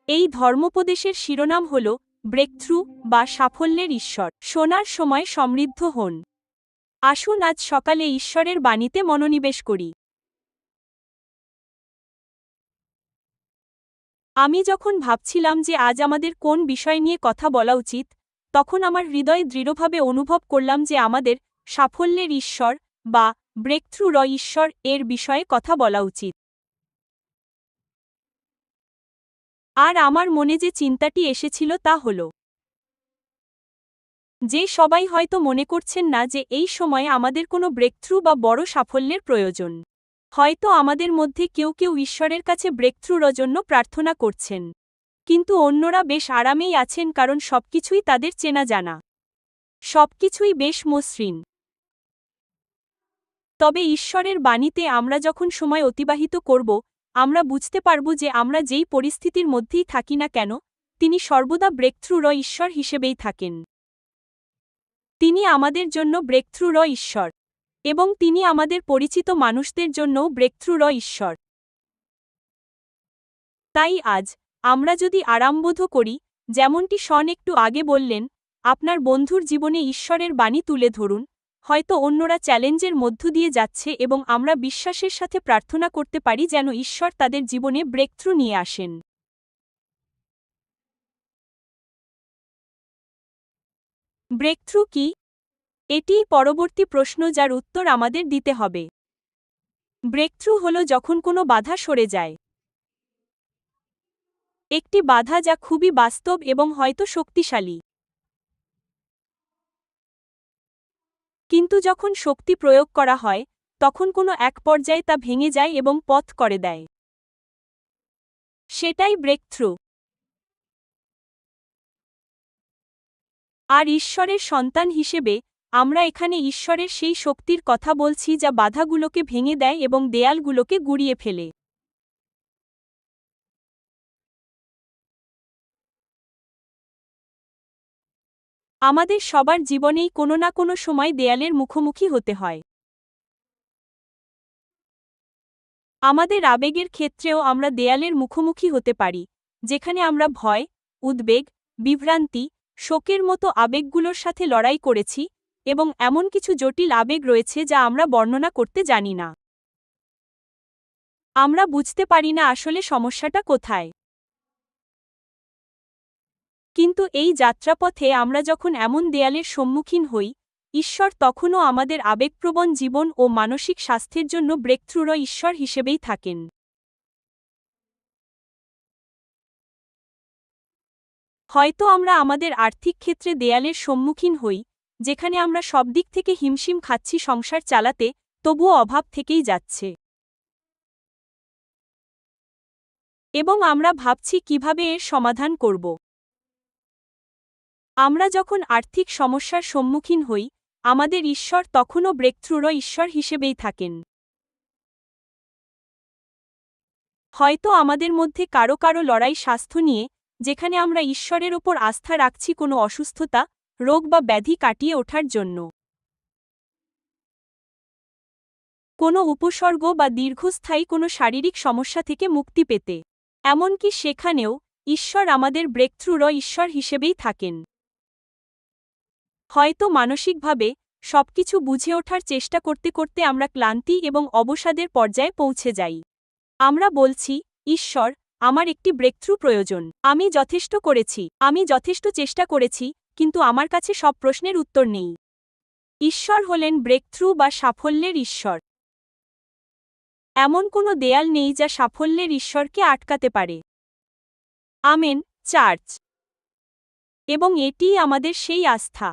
এই ধর্মোপদেশের শিরোনাম হল ব্রেকথ্রু বা সাফল্যের ঈশ্বর। শোনার সময় সমৃদ্ধ হন। আসুন আজ সকালে ঈশ্বরের বাণীতে মনোনিবেশ করি। আমি যখন ভাবছিলাম যে আজ আমাদের কোন বিষয় নিয়ে কথা বলা উচিত, তখন আমার হৃদয়ে দৃঢ়ভাবে অনুভব করলাম যে আমাদের সাফল্যের ঈশ্বর বা ব্রেকথ্রু ঈশ্বর এর বিষয়ে কথা বলা উচিত। আর আমার মনে যে চিন্তাটি এসেছিল তা হল যে সবাই হয়তো মনে করছেন না যে এই সময়ে আমাদের কোনো ব্রেকথ্রু বা বড় সাফল্যের প্রয়োজন। হয়তো আমাদের মধ্যে কেউ কেউ ঈশ্বরের কাছে ব্রেকথ্রুর জন্য প্রার্থনা করছেন, কিন্তু অন্যরা বেশ আরামেই আছেন কারণ সবকিছুই তাদের চেনা জানা, সবকিছুই বেশ মসৃণ। তবে ঈশ্বরের বাণীতে আমরা যখন সময় অতিবাহিত করব, আমরা বুঝতে পারব যে আমরা যেই পরিস্থিতির মধ্যেই থাকি না কেন, তিনি সর্বদা ব্রেকথ্রুর ঈশ্বর হিসেবেই থাকেন। তিনি আমাদের জন্য ব্রেকথ্রুর ঈশ্বর, এবং তিনি আমাদের পরিচিত মানুষদের জন্যও ব্রেকথ্রুর ঈশ্বর। তাই আজ আমরা যদি আরামবোধ করি, যেমনটি শন একটু আগে বললেন, আপনার বন্ধুর জীবনে ঈশ্বরের বাণী তুলে ধরুন। হয়তো অন্যরা চ্যালেঞ্জের মধ্য দিয়ে যাচ্ছে এবং আমরা বিশ্বাসের সাথে প্রার্থনা করতে পারি যেন ঈশ্বর তাদের জীবনে ব্রেকথ্রু নিয়ে আসেন। ব্রেকথ্রু কি? এটিই পরবর্তী প্রশ্ন যার উত্তর আমাদের দিতে হবে। ব্রেকথ্রু হল যখন কোনো বাধা সরে যায়। একটি বাধা যা খুবই বাস্তব এবং হয়তো শক্তিশালী। কিন্তু যখন শক্তি প্রয়োগ করা হয়, তখন কোনো এক পর্যায়ে তা ভেঙে যায় এবং পথ করে দেয়। সেটাই ব্রেকথ্রু। আর ঈশ্বরের সন্তান হিসেবে, আমরা এখানে ঈশ্বরের সেই শক্তির কথা বলছি যা বাধাগুলোকে ভেঙে দেয় এবং দেয়ালগুলোকে গুঁড়িয়ে ফেলে। আমাদের সবার জীবনেই কোনো না কোনো সময় দেয়ালের মুখোমুখি হতে হয়। আমাদের আবেগের ক্ষেত্রেও আমরা দেয়ালের মুখোমুখি হতে পারি, যেখানে আমরা ভয়, উদ্বেগ, বিভ্রান্তি, শোকের মতো আবেগগুলোর সাথে লড়াই করেছি, এবং এমন কিছু জটিল আবেগ রয়েছে যা আমরা বর্ণনা করতে জানি না। আমরা বুঝতে পারি না আসলে সমস্যাটা কোথায়। কিন্তু এই যাত্রাপথে আমরা যখন এমন দেয়ালের সম্মুখীন হই, ঈশ্বর তখনও আমাদের আবেগপ্রবণ জীবন ও মানসিক স্বাস্থ্যের জন্য ব্রেকথ্রুর ঈশ্বর হিসেবেই থাকেন। হয়তো আমরা আমাদের আর্থিক ক্ষেত্রে দেয়ালের সম্মুখীন হই, যেখানে আমরা সব দিক থেকে হিমশিম খাচ্ছি সংসার চালাতে, তবুও অভাব থেকেই যাচ্ছে। এবং আমরা ভাবছি কিভাবে এর সমাধান করব। আমরা যখন আর্থিক সমস্যার সম্মুখীন হই, আমাদের ঈশ্বর তখনও ব্রেকথ্রুর ঈশ্বর হিসেবেই থাকেন। হয়তো আমাদের মধ্যে কারো কারো লড়াই স্বাস্থ্য নিয়ে, যেখানে আমরা ঈশ্বরের ওপর আস্থা রাখছি কোনো অসুস্থতা, রোগ বা ব্যাধি কাটিয়ে ওঠার জন্য, কোনো উপসর্গ বা দীর্ঘস্থায়ী কোনো শারীরিক সমস্যা থেকে মুক্তি পেতে। এমনকি সেখানেও ঈশ্বর আমাদের ব্রেকথ্রুর ঈশ্বর হিসেবেই থাকেন। হয়তো মানসিকভাবে সবকিছু বুঝে ওঠার চেষ্টা করতে করতে আমরা ক্লান্তি এবং অবসাদের পর্যায়ে পৌঁছে যাই। আমরা বলছি, ঈশ্বর, আমার একটি ব্রেকথ্রু প্রয়োজন। আমি যথেষ্ট করেছি, আমি যথেষ্ট চেষ্টা করেছি, কিন্তু আমার কাছে সব প্রশ্নের উত্তর নেই। ঈশ্বর হলেন ব্রেকথ্রু বা সাফল্যের ঈশ্বর। এমন কোনো দেয়াল নেই যা সাফল্যের ঈশ্বরকে আটকাতে পারে। Amen, church. এবং এটিই আমাদের সেই আস্থা।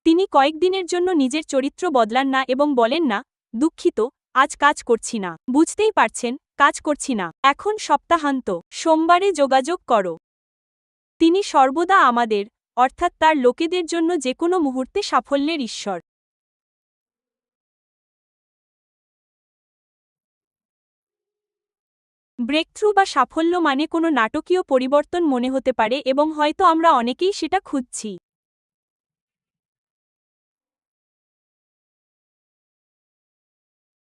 তিনি কয়েকদিনের জন্য নিজের চরিত্র বদলান না এবং বলেন না, দুঃখিত, আজ কাজ করছি না। বুঝতেই পারছেন, কাজ করছি না। এখন সপ্তাহান্ত, সোমবারে যোগাযোগ করো। তিনি সর্বদা আমাদের, অর্থাৎ তার লোকেদের জন্য যে কোনো মুহূর্তে সাফল্যের ঈশ্বর। ব্রেকথ্রু বা সাফল্য মানে কোনো নাটকীয় পরিবর্তন মনে হতে পারে এবং হয়তো আমরা অনেকেই সেটা খুঁজছি।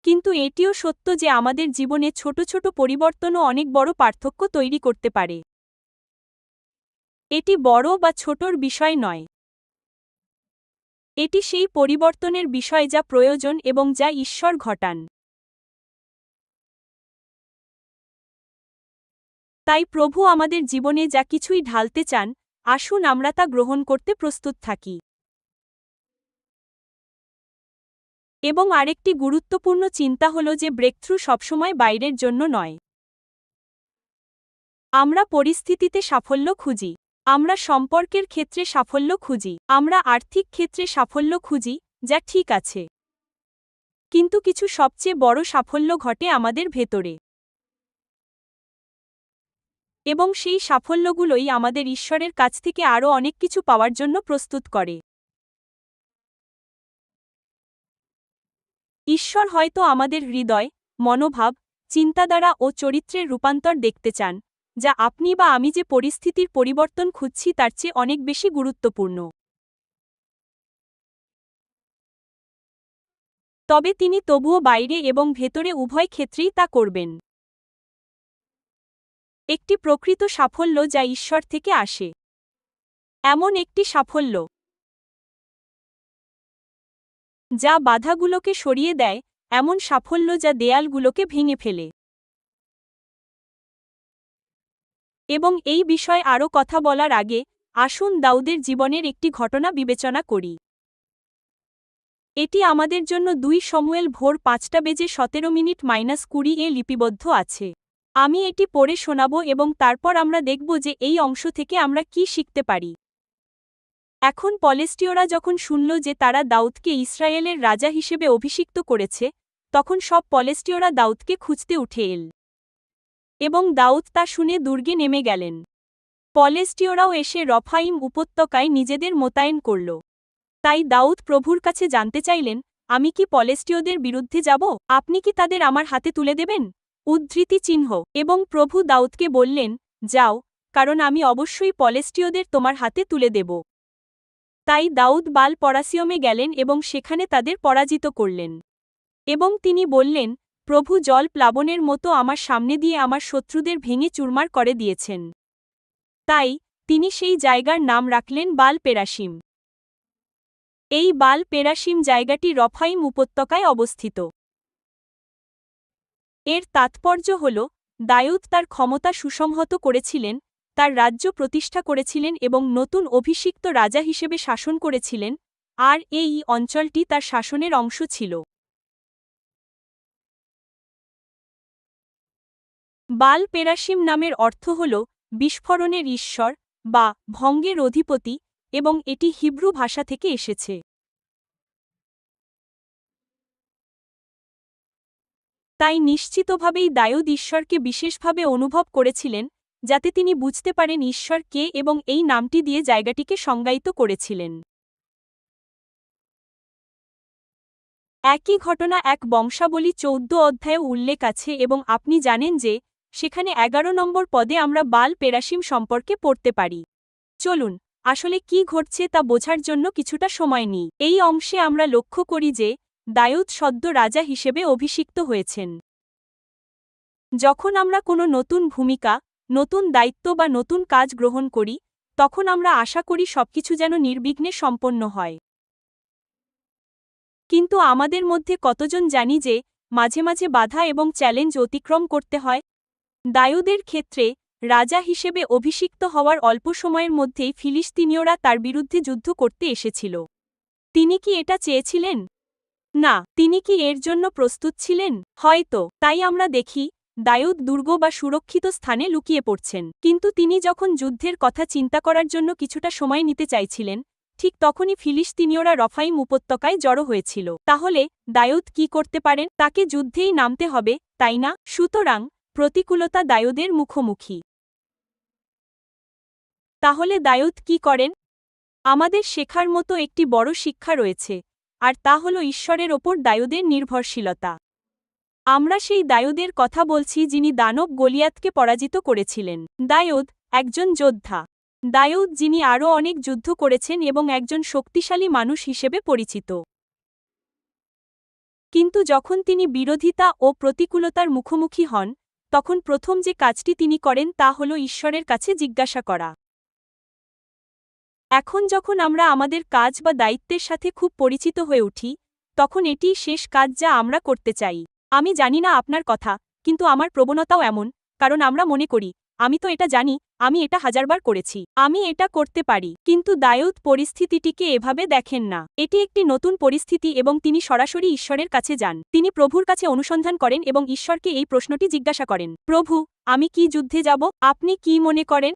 কিন্তু এটিও সত্য যে আমাদের জীবনে ছোট ছোট পরিবর্তনও অনেক বড় পার্থক্য তৈরি করতে পারে। এটি বড় বা ছোটর বিষয় নয়। এটি সেই পরিবর্তনের বিষয় যা প্রয়োজন এবং যা ঈশ্বর ঘটান। তাই প্রভু আমাদের জীবনে যা কিছুই ঢালতে চান, আসুন আমরা তা গ্রহণ করতে প্রস্তুত থাকি। এবং আরেকটি গুরুত্বপূর্ণ চিন্তা হল যে ব্রেকথ্রু সবসময় বাইরের জন্য নয়। আমরা পরিস্থিতিতে সাফল্য খুঁজি। আমরা সম্পর্কের ক্ষেত্রে সাফল্য খুঁজি। আমরা আর্থিক ক্ষেত্রে সাফল্য খুঁজি, যা ঠিক আছে। কিন্তু কিছু সবচেয়ে বড় সাফল্য ঘটে আমাদের ভেতরে। এবং সেই সাফল্যগুলোই আমাদের ঈশ্বরের কাছ থেকে আরও অনেক কিছু পাওয়ার জন্য প্রস্তুত করে। ঈশ্বর হয়তো আমাদের হৃদয়, মনোভাব, চিন্তাধারা ও চরিত্রের রূপান্তর দেখতে চান, যা আপনি বা আমি যে পরিস্থিতির পরিবর্তন খুঁজছি তার চেয়ে অনেক বেশি গুরুত্বপূর্ণ। তবে তিনি তবুও বাইরে এবং ভেতরে উভয় ক্ষেত্রেই তা করবেন। একটি প্রকৃত সাফল্য যা ঈশ্বর থেকে আসে। এমন একটি সাফল্য যা বাধাগুলোকে সরিয়ে দেয়, এমন সাফল্য যা দেয়ালগুলোকে ভেঙে ফেলে। এবং এই বিষয়ে আরও কথা বলার আগে, আসুন দাউদের জীবনের একটি ঘটনা বিবেচনা করি। এটি আমাদের জন্য 2 শমুয়েল ভোর 5:17 লিপিবদ্ধ আছে। আমি এটি পড়ে শোনাব এবং তারপর আমরা দেখব যে এই অংশ থেকে আমরা কি শিখতে পারি। এখন পলেষ্টীয়রা যখন শুনল যে তারা দাউদকে ইসরায়েলের রাজা হিসেবে অভিষিক্ত করেছে, তখন সব পলেষ্টীয়রা দাউদকে খুঁজতে উঠে এল। এবং দাউদ তা শুনে দুর্গে নেমে গেলেন। পলেষ্টীয়রাও এসে রফাইম উপত্যকায় নিজেদের মোতায়েন করল। তাই দাউদ প্রভুর কাছে জানতে চাইলেন, আমি কি পলেষ্টীয়দের বিরুদ্ধে যাব? আপনি কি তাদের আমার হাতে তুলে দেবেন? উদ্ধৃতি চিহ্ন। এবং প্রভু দাউদকে বললেন, যাও, কারণ আমি অবশ্যই পলেষ্টীয়দের তোমার হাতে তুলে দেব। তাই দাউদ বাল পরাসিয়মে গেলেন এবং সেখানে তাদের পরাজিত করলেন। এবং তিনি বললেন, প্রভু জল প্লাবনের মতো আমার সামনে দিয়ে আমার শত্রুদের ভেঙে চুরমার করে দিয়েছেন। তাই তিনি সেই জায়গার নাম রাখলেন বাল পেরাসিম। এই বাল পেরাসিম জায়গাটি রফাইম উপত্যকায় অবস্থিত। এর তাৎপর্য হল, দাউদ তার ক্ষমতা সুসংহত করেছিলেন, তার রাজ্য প্রতিষ্ঠা করেছিলেন এবং নতুন অভিষিক্ত রাজা হিসেবে শাসন করেছিলেন, আর এই অঞ্চলটি তার শাসনের অংশ ছিল। বাল পেরাসিম নামের অর্থ হল বিস্ফোরণের ঈশ্বর বা ভঙ্গের অধিপতি, এবং এটি হিব্রু ভাষা থেকে এসেছে। তাই নিশ্চিতভাবেই দাউদ ঈশ্বরকে বিশেষভাবে অনুভব করেছিলেন, যাতে তিনি বুঝতে পারেন ঈশ্বর কে এবং এই নামটি দিয়ে জায়গাটিকে সংজ্ঞায়িত করেছিলেন। একই ঘটনা এক বংশাবলী 14 অধ্যায়ে উল্লেখ আছে এবং আপনি জানেন যে সেখানে 11 নম্বর পদে আমরা বাল পেরাসিম সম্পর্কে পড়তে পারি। চলুন, আসলে কি ঘটছে তা বোঝার জন্য কিছুটা সময় নিই। এই অংশে আমরা লক্ষ্য করি যে দাউদ সদ্য রাজা হিসেবে অভিষিক্ত হয়েছেন। যখন আমরা কোনো নতুন ভূমিকা, নতুন দায়িত্ব বা নতুন কাজ গ্রহণ করি, তখন আমরা আশা করি সবকিছু যেন নির্বিঘ্নে সম্পন্ন হয়। কিন্তু আমাদের মধ্যে কতজন জানি যে মাঝে মাঝে বাধা এবং চ্যালেঞ্জ অতিক্রম করতে হয়? দাউদের ক্ষেত্রে, রাজা হিসেবে অভিষিক্ত হওয়ার অল্প সময়ের মধ্যেই ফিলিস্তিনীয়রা তার বিরুদ্ধে যুদ্ধ করতে এসেছিল। তিনি কি এটা চেয়েছিলেন? না। তিনি কি এর জন্য প্রস্তুত ছিলেন? হয়তো। তাই আমরা দেখি, দাউদ দুর্গ বা সুরক্ষিত স্থানে লুকিয়ে পড়ছেন। কিন্তু তিনি যখন যুদ্ধের কথা চিন্তা করার জন্য কিছুটা সময় নিতে চাইছিলেন, ঠিক তখনই ফিলিস্তিনীয়রা রফাইম উপত্যকায় জড়ো হয়েছিল। তাহলে দাউদ কি করতে পারেন? তাকে যুদ্ধেই নামতে হবে, তাই না? সুতরাং প্রতিকূলতা দাউদের মুখোমুখি। তাহলে দাউদ কি করেন? আমাদের শেখার মতো একটি বড় শিক্ষা রয়েছে, আর তা হল ঈশ্বরের ওপর দাউদের নির্ভরশীলতা। আমরা সেই দাউদের কথা বলছি যিনি দানব গলিয়াতকে পরাজিত করেছিলেন। দাউদ একজন যোদ্ধা। দাউদ যিনি আরও অনেক যুদ্ধ করেছেন এবং একজন শক্তিশালী মানুষ হিসেবে পরিচিত। কিন্তু যখন তিনি বিরোধিতা ও প্রতিকূলতার মুখোমুখি হন, তখন প্রথম যে কাজটি তিনি করেন তা হল ঈশ্বরের কাছে জিজ্ঞাসা করা। এখন যখন আমরা আমাদের কাজ বা দায়িত্বের সাথে খুব পরিচিত হয়ে উঠি, তখন এটিই শেষ কাজ যা আমরা করতে চাই। আমি জানি না আপনার কথা, কিন্তু আমার প্রবণতাও এমন, কারণ আমরা মনে করি, আমি তো এটা জানি, আমি এটা হাজারবার করেছি, আমি এটা করতে পারি। কিন্তু দাউদ পরিস্থিতিটিকে এভাবে দেখেন না। এটি একটি নতুন পরিস্থিতি এবং তিনি সরাসরি ঈশ্বরের কাছে যান। তিনি প্রভুর কাছে অনুসন্ধান করেন এবং ঈশ্বরকে এই প্রশ্নটি জিজ্ঞাসা করেন, প্রভু, আমি কি যুদ্ধে যাব? আপনি কি মনে করেন?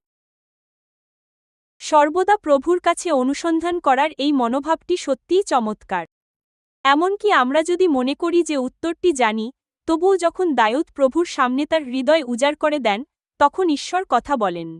সর্বদা প্রভুর কাছে অনুসন্ধান করার এই মনোভাবটি সত্যিই চমৎকার। এমনকি আমরা যদি মনে করি যে উত্তরটি জানি, তবুও যখন দাউদ প্রভুর সামনে তার হৃদয় উজাড় করে দেন, তখন ঈশ্বর কথা বলেন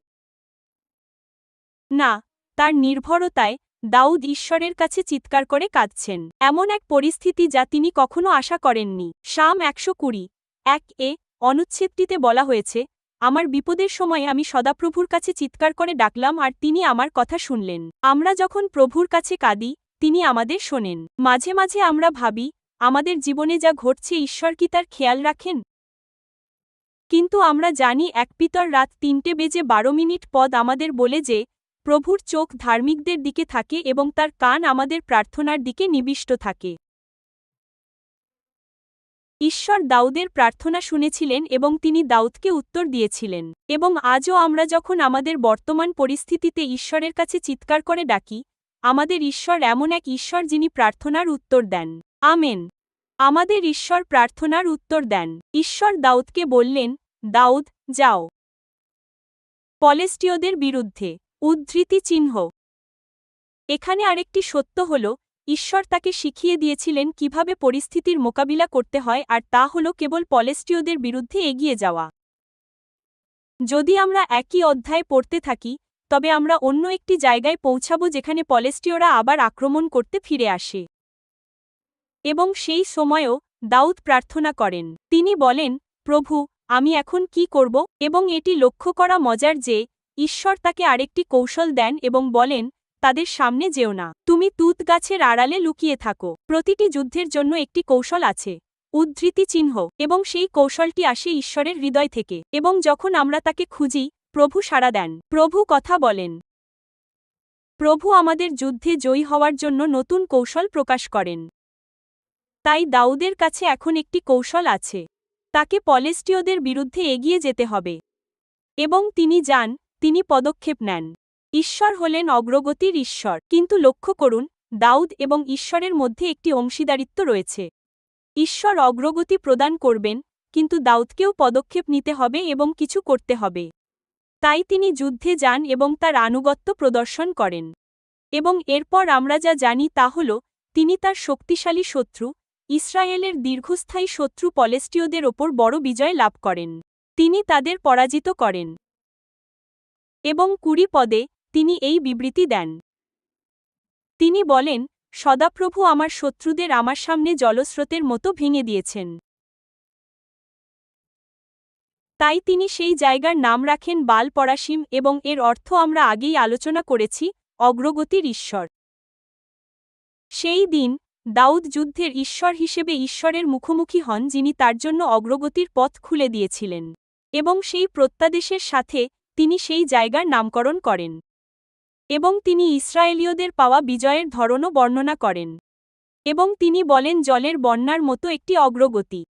না। তার নির্ভরতায় দাউদ ঈশ্বরের কাছে চিৎকার করে কাঁদছেন। এমন এক পরিস্থিতি যা তিনি কখনো আশা করেননি। শাম 120:1 অনুচ্ছেদটিতে বলা হয়েছে, আমার বিপদের সময় আমি সদাপ্রভুর কাছে চিৎকার করে ডাকলাম আর তিনি আমার কথা শুনলেন। আমরা যখন প্রভুর কাছে কাঁদি, তিনি আমাদের শোনেন। মাঝে মাঝে আমরা ভাবি, আমাদের জীবনে যা ঘটছে ঈশ্বর কি তার খেয়াল রাখেন? কিন্তু আমরা জানি 1 পিতর রাত 3:12 পদ আমাদের বলে যে, প্রভুর চোখ ধার্মিকদের দিকে থাকে এবং তার কান আমাদের প্রার্থনার দিকে নিবিষ্ট থাকে। ঈশ্বর দাউদের প্রার্থনা শুনেছিলেন এবং তিনি দাউদকে উত্তর দিয়েছিলেন। এবং আজও আমরা যখন আমাদের বর্তমান পরিস্থিতিতে ঈশ্বরের কাছে চিৎকার করে ডাকি, আমাদের ঈশ্বর এমন এক ঈশ্বর যিনি প্রার্থনার উত্তর দেন। আমেন। আমাদের ঈশ্বর প্রার্থনার উত্তর দেন। ঈশ্বর দাউদকে বললেন, দাউদ, যাও। পলেষ্টীয়দের বিরুদ্ধে উদ্ধৃতি চিহ্ন। এখানে আরেকটি সত্য হল, ঈশ্বর তাকে শিখিয়ে দিয়েছিলেন কিভাবে পরিস্থিতির মোকাবিলা করতে হয় আর তা হল কেবল পলেষ্টীয়দের বিরুদ্ধে এগিয়ে যাওয়া। যদি আমরা একই অধ্যায় পড়তে থাকি, তবে আমরা অন্য একটি জায়গায় পৌঁছাব যেখানে পলেষ্টীয়রা আবার আক্রমণ করতে ফিরে আসে। এবং সেই সময়ও দাউদ প্রার্থনা করেন। তিনি বলেন, প্রভু, আমি এখন কি করব? এবং এটি লক্ষ্য করা মজার যে, ঈশ্বর তাকে আরেকটি কৌশল দেন এবং বলেন, তাদের সামনে যেও না। তুমি তুত গাছের আড়ালে লুকিয়ে থাকো। প্রতিটি যুদ্ধের জন্য একটি কৌশল আছে। উদ্ধৃতি চিহ্ন। এবং সেই কৌশলটি আসে ঈশ্বরের হৃদয় থেকে। এবং যখন আমরা তাকে খুঁজি, প্রভু সাড়া দেন। প্রভু কথা বলেন। প্রভু আমাদের যুদ্ধে জয়ী হওয়ার জন্য নতুন কৌশল প্রকাশ করেন। তাই দাউদের কাছে এখন একটি কৌশল আছে। তাকে পলেষ্টীয়দের বিরুদ্ধে এগিয়ে যেতে হবে। এবং তিনি যান, তিনি পদক্ষেপ নেন। ঈশ্বর হলেন অগ্রগতির ঈশ্বর। কিন্তু লক্ষ্য করুন, দাউদ এবং ঈশ্বরের মধ্যে একটি অংশীদারিত্ব রয়েছে। ঈশ্বর অগ্রগতি প্রদান করবেন, কিন্তু দাউদকেও পদক্ষেপ নিতে হবে এবং কিছু করতে হবে। তাই তিনি যুদ্ধে যান এবং তার আনুগত্য প্রদর্শন করেন। এবং এরপর আমরা যা জানি তা হল, তিনি তার শক্তিশালী শত্রু, ইসরায়েলের দীর্ঘস্থায়ী শত্রু পলেষ্টীয়দের ওপর বড় বিজয় লাভ করেন। তিনি তাদের পরাজিত করেন। এবং 20 পদে, তিনি এই বিবৃতি দেন। তিনি বলেন, সদাপ্রভু আমার শত্রুদের আমার সামনে জলস্রোতের মতো ভেঙে দিয়েছেন। তাই তিনি সেই জায়গার নাম রাখেন বাল পরাসিম এবং এর অর্থ আমরা আগেই আলোচনা করেছি, অগ্রগতির ঈশ্বর। সেই দিন, দাউদ যুদ্ধের ঈশ্বর হিসেবে ঈশ্বরের মুখোমুখি হন যিনি তার জন্য অগ্রগতির পথ খুলে দিয়েছিলেন। এবং সেই প্রত্যাদেশের সাথে, তিনি সেই জায়গার নামকরণ করেন। এবং তিনি ইসরায়েলীয়দের পাওয়া বিজয়ের ধরনও বর্ণনা করেন। এবং তিনি বলেন জলের বন্যার মতো একটি অগ্রগতি।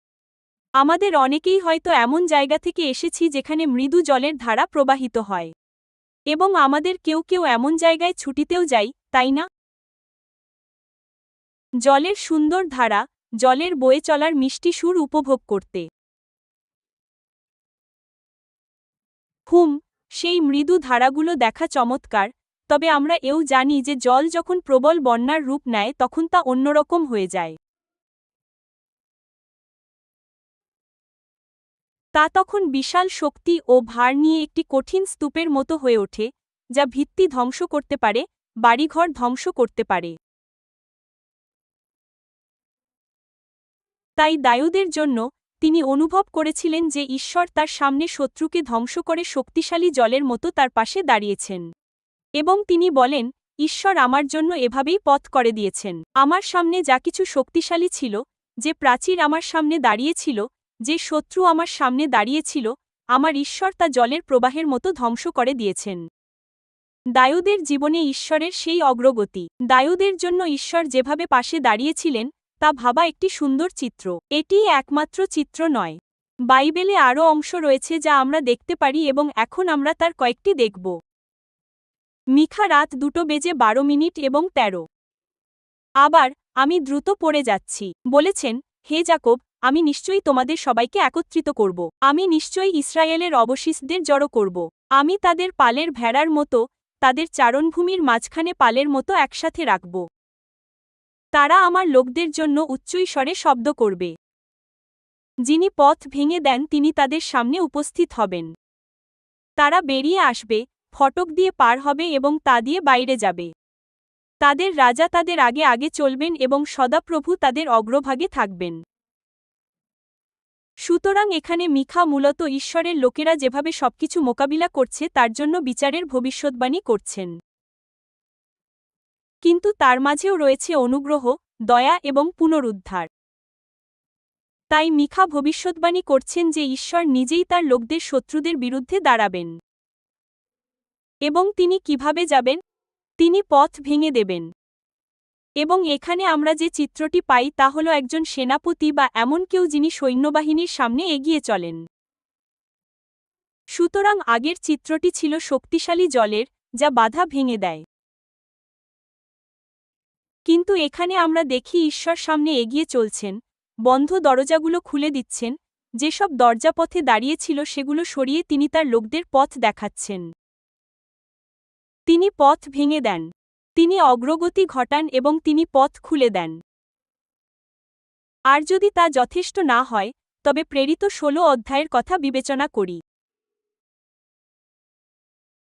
আমাদের অনেকেই হয়তো এমন জায়গা থেকে এসেছি যেখানে মৃদু জলের ধারা প্রবাহিত হয়। এবং আমাদের কেউ কেউ এমন জায়গায় ছুটিতেও যাই, তাই না? জলের সুন্দর ধারা, জলের বয়ে চলার মিষ্টি সুর উপভোগ করতে। সেই মৃদু ধারাগুলো দেখা চমৎকার, তবে আমরা এও জানি যে জল যখন প্রবল বন্যার রূপ নেয় তখন তা অন্যরকম হয়ে যায়। তা তখন বিশাল শক্তি ও ভার নিয়ে একটি কঠিন স্তূপের মতো হয়ে ওঠে, যা ভিত্তি ধ্বংস করতে পারে, বাড়িঘর ধ্বংস করতে পারে। তাই দাউদের জন্য, তিনি অনুভব করেছিলেন যে ঈশ্বর তার সামনে শত্রুকে ধ্বংস করে শক্তিশালী জলের মতো তার পাশে দাঁড়িয়েছেন। এবং তিনি বলেন, ঈশ্বর আমার জন্য এভাবেই পথ করে দিয়েছেন। আমার সামনে যা কিছু শক্তিশালী ছিল, যে প্রাচীর আমার সামনে দাঁড়িয়েছিল, যে শত্রু আমার সামনে দাঁড়িয়েছিল, আমার ঈশ্বর তা জলের প্রবাহের মতো ধ্বংস করে দিয়েছেন। দায়ুদের জীবনে ঈশ্বরের সেই অগ্রগতি। দায়ুদের জন্য ঈশ্বর যেভাবে পাশে দাঁড়িয়েছিলেন তা ভাবা একটি সুন্দর চিত্র। এটি একমাত্র চিত্র নয়। বাইবেলে আরও অংশ রয়েছে যা আমরা দেখতে পারি এবং এখন আমরা তার কয়েকটি দেখব। মিখা রাত 2:12 এবং 13। আবার, আমি দ্রুত পড়ে যাচ্ছি। বলেছেন, হে যাকব, আমি নিশ্চয়ই তোমাদের সবাইকে একত্রিত করব। আমি নিশ্চয়ই ইসরায়েলের অবশিষ্টদের জড়ো করব। আমি তাদের পালের ভেড়ার মতো, তাদের চারণভূমির মাঝখানে পালের মতো একসাথে রাখব। তারা আমার লোকদের জন্য উচ্চৈস্বরে শব্দ করবে। যিনি পথ ভেঙে দেন তিনি তাদের সামনে উপস্থিত হবেন। তারা বেরিয়ে আসবে, ফটক দিয়ে পার হবে এবং তা দিয়ে বাইরে যাবে। তাদের রাজা তাদের আগে আগে চলবেন এবং সদাপ্রভু তাদের অগ্রভাগে থাকবেন। সুতরাং এখানে মিখা মূলত ঈশ্বরের লোকেরা যেভাবে সবকিছু মোকাবিলা করছে তার জন্য বিচারের ভবিষ্যদ্বাণী করছেন। কিন্তু তার মাঝেও রয়েছে অনুগ্রহ, দয়া এবং পুনরুদ্ধার। তাই মিখা ভবিষ্যদ্বাণী করছেন যে ঈশ্বর নিজেই তার লোকদের শত্রুদের বিরুদ্ধে দাঁড়াবেন। এবং তিনি কিভাবে যাবেন? তিনি পথ ভেঙে দেবেন। এবং এখানে আমরা যে চিত্রটি পাই তা হল একজন সেনাপতি বা এমন কেউ যিনি সৈন্যবাহিনীর সামনে এগিয়ে চলেন। সুতরাং আগের চিত্রটি ছিল শক্তিশালী জলের, যা বাধা ভেঙে দেয়। কিন্তু এখানে আমরা দেখি ঈশ্বর সামনে এগিয়ে চলছেন, বন্ধ দরজাগুলো খুলে দিচ্ছেন, যেসব দরজা পথে দাঁড়িয়েছিল সেগুলো সরিয়ে তিনি তার লোকদের পথ দেখাচ্ছেন। তিনি পথ ভেঙে দেন। তিনি অগ্রগতি ঘটান এবং তিনি পথ খুলে দেন। আর যদি তা যথেষ্ট না হয়, তবে প্রেরিত 16 অধ্যায়ের কথা বিবেচনা করি।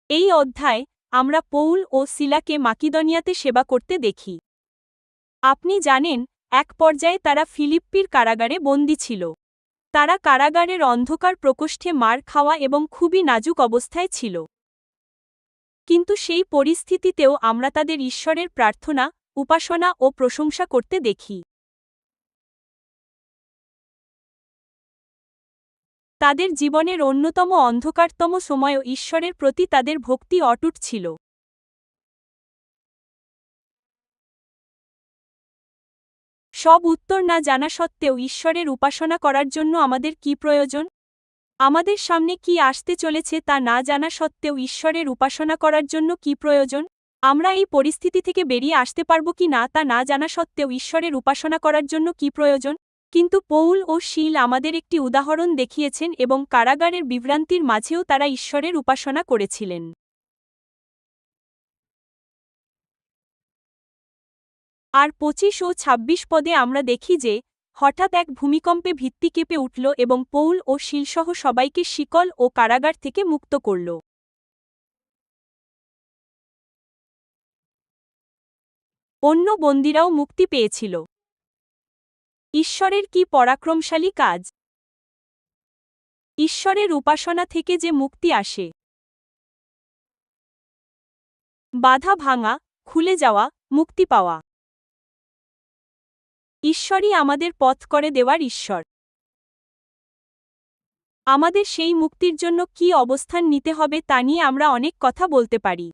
এই অধ্যায়, আমরা পৌল ও সিলাকে মাকিদনিয়াতে সেবা করতে দেখি। আপনি জানেন, এক পর্যায়ে তারা ফিলিপ্পির কারাগারে বন্দী ছিল। তারা কারাগারের অন্ধকার প্রকোষ্ঠে মার খাওয়া এবং খুবই নাজুক অবস্থায় ছিল। কিন্তু সেই পরিস্থিতিতেও আমরা তাদের ঈশ্বরের প্রার্থনা, উপাসনা ও প্রশংসা করতে দেখি। তাদের জীবনের অন্যতম অন্ধকারতম সময়ও ঈশ্বরের প্রতি তাদের ভক্তি অটুট ছিল। সব উত্তর না জানা সত্ত্বেও ঈশ্বরের উপাসনা করার জন্য আমাদের কি প্রয়োজন? আমাদের সামনে কি আসতে চলেছে তা না জানা সত্ত্বেও ঈশ্বরের উপাসনা করার জন্য কি প্রয়োজন? আমরা এই পরিস্থিতি থেকে বেরিয়ে আসতে পারব কি না তা না জানা সত্ত্বেও ঈশ্বরের উপাসনা করার জন্য কি প্রয়োজন? কিন্তু পৌল ও শীল আমাদের একটি উদাহরণ দেখিয়েছেন এবং কারাগারের বিভ্রান্তির মাঝেও তারা ঈশ্বরের উপাসনা করেছিলেন। আর 25 ও 26 পদে আমরা দেখি যে, হঠাৎ এক ভূমিকম্পে ভিত্তি কেঁপে উঠল এবং পৌল ও শীলসহ সবাইকে শিকল ও কারাগার থেকে মুক্ত করল। অন্য বন্দীরাও মুক্তি পেয়েছিল। ঈশ্বরের কি পরাক্রমশালী কাজ! ঈশ্বরের উপাসনা থেকে যে মুক্তি আসে। বাধা ভাঙা, খুলে যাওয়া, মুক্তি পাওয়া। ঈশ্বরই আমাদের পথ করে দেওয়ার ঈশ্বর। আমাদের সেই মুক্তির জন্য কি অবস্থান নিতে হবে তা নিয়ে আমরা অনেক কথা বলতে পারি।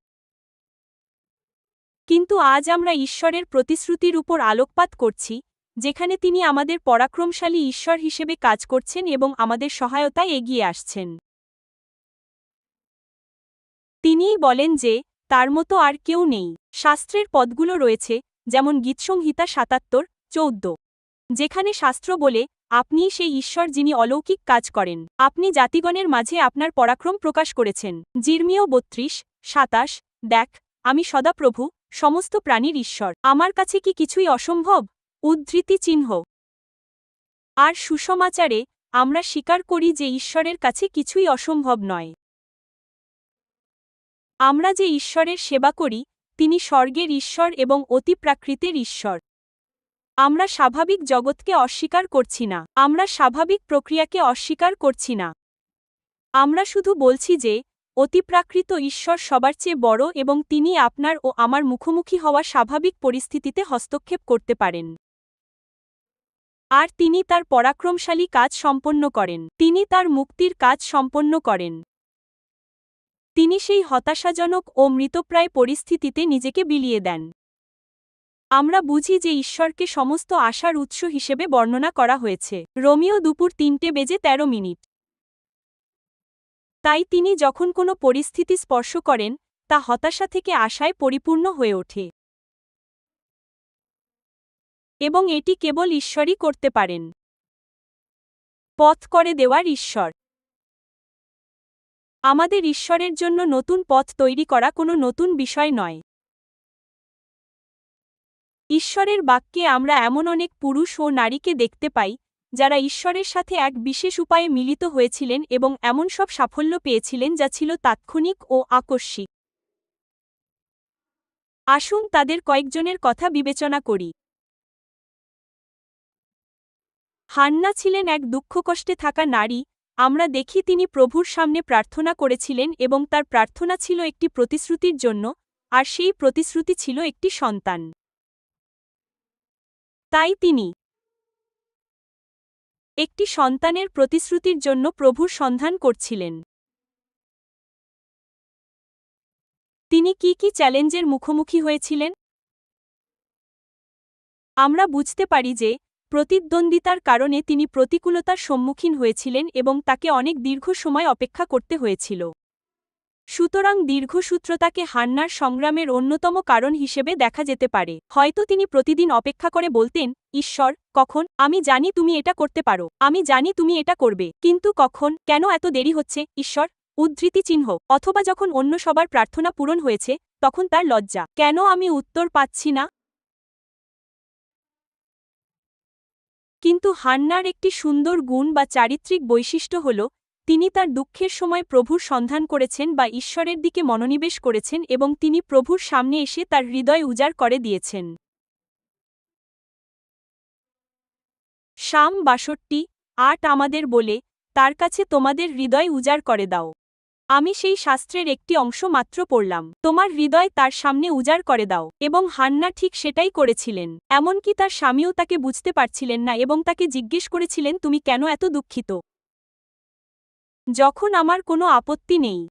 কিন্তু আজ আমরা ঈশ্বরের প্রতিশ্রুতির উপর আলোকপাত করছি, যেখানে তিনি আমাদের পরাক্রমশালী ঈশ্বর হিসেবে কাজ করছেন এবং আমাদের সহায়তায় এগিয়ে আসছেন। তিনিই বলেন যে, তার মতো আর কেউ নেই। শাস্ত্রের পদগুলো রয়েছে, যেমন গীতসংহিতা 77:14, যেখানে শাস্ত্র বলে, আপনিই সেই ঈশ্বর যিনি অলৌকিক কাজ করেন। আপনি জাতিগণের মাঝে আপনার পরাক্রম প্রকাশ করেছেন। জির্মীয় 32:27, দেখ, আমি সদাপ্রভু, সমস্ত প্রাণীর ঈশ্বর। আমার কাছে কি কিছুই অসম্ভব? উদ্ধৃতি চিহ্ন। আর সুসমাচারে, আমরা স্বীকার করি যে ঈশ্বরের কাছে কিছুই অসম্ভব নয়। আমরা যে ঈশ্বরের সেবা করি, তিনি স্বর্গের ঈশ্বর এবং অতিপ্রাকৃতের ঈশ্বর। আমরা স্বাভাবিক জগৎকে অস্বীকার করছি না। আমরা স্বাভাবিক প্রক্রিয়াকে অস্বীকার করছি না। আমরা শুধু বলছি যে, অতিপ্রাকৃত ঈশ্বর সবার চেয়ে বড় এবং তিনি আপনার ও আমার মুখোমুখি হওয়া স্বাভাবিক পরিস্থিতিতে হস্তক্ষেপ করতে পারেন। আর তিনি তার পরাক্রমশালী কাজ সম্পন্ন করেন। তিনি তার মুক্তির কাজ সম্পন্ন করেন। তিনি সেই হতাশাজনক ও মৃতপ্রায় পরিস্থিতিতে নিজেকে বিলিয়ে দেন। আমরা বুঝি যে ঈশ্বরকে সমস্ত আশার উৎস হিসেবে বর্ণনা করা হয়েছে। রোমিও দুপুর 3:13। তাই তিনি যখন কোনো পরিস্থিতি স্পর্শ করেন, তা হতাশা থেকে আশায় পরিপূর্ণ হয়ে ওঠে। এবং এটি কেবল ঈশ্বরই করতে পারেন। পথ করে দেওয়ার ঈশ্বর। আমাদের ঈশ্বরের জন্য নতুন পথ তৈরি করা কোনো নতুন বিষয় নয়। ঈশ্বরের বাক্যে আমরা এমন অনেক পুরুষ ও নারীকে দেখতে পাই, যারা ঈশ্বরের সাথে এক বিশেষ উপায়ে মিলিত হয়েছিলেন এবং এমন সব সাফল্য পেয়েছিলেন যা ছিল তাৎক্ষণিক ও আকস্মিক। আসুন তাদের কয়েকজনের কথা বিবেচনা করি। হান্না ছিলেন এক দুঃখকষ্টে থাকা নারী। আমরা দেখি তিনি প্রভুর সামনে প্রার্থনা করেছিলেন এবং তার প্রার্থনা ছিল একটি প্রতিশ্রুতির জন্য, আর সেই প্রতিশ্রুতি ছিল একটি সন্তান। তাই তিনি একটি সন্তানের প্রতিশ্রুতির জন্য প্রভুর সন্ধান করছিলেন। তিনি কি কি চ্যালেঞ্জের মুখোমুখি হয়েছিলেন? আমরা বুঝতে পারি যে প্রতিদ্বন্দ্বিতার কারণে তিনি প্রতিকূলতার সম্মুখীন হয়েছিলেন এবং তাকে অনেক দীর্ঘ সময় অপেক্ষা করতে হয়েছিল। সুতরাং দীর্ঘসূত্রতাকে হান্নার সংগ্রামের অন্যতম কারণ হিসেবে দেখা যেতে পারে। হয়তো তিনি প্রতিদিন অপেক্ষা করে বলতেন, ঈশ্বর, কখন? আমি জানি তুমি এটা করতে পারো, আমি জানি তুমি এটা করবে, কিন্তু কখন? কেন এত দেরি হচ্ছে, ঈশ্বর? উদ্ধৃতি চিহ্ন। অথবা যখন অন্য সবার প্রার্থনা পূরণ হয়েছে, তখন তার লজ্জা, কেন আমি উত্তর পাচ্ছি না? কিন্তু হান্নার একটি সুন্দর গুণ বা চারিত্রিক বৈশিষ্ট্য হল, তিনি তার দুঃখের সময় প্রভুর সন্ধান করেছেন বা ঈশ্বরের দিকে মনোনিবেশ করেছেন এবং তিনি প্রভুর সামনে এসে তার হৃদয় উজাড় করে দিয়েছেন। শাম 62:8 আমাদের বলে, তার কাছে তোমাদের হৃদয় উজাড় করে দাও। আমি সেই শাস্ত্রের একটি অংশ মাত্র পড়লাম। তোমার হৃদয় তার সামনে উজাড় করে দাও। এবং হান্না ঠিক সেটাই করেছিলেন। এমনকি তার স্বামীও তাকে বুঝতে পারছিলেন না এবং তাকে জিজ্ঞেস করেছিলেন, তুমি কেন এত দুঃখিত? যখন আমার কোনো আপত্তি নেই।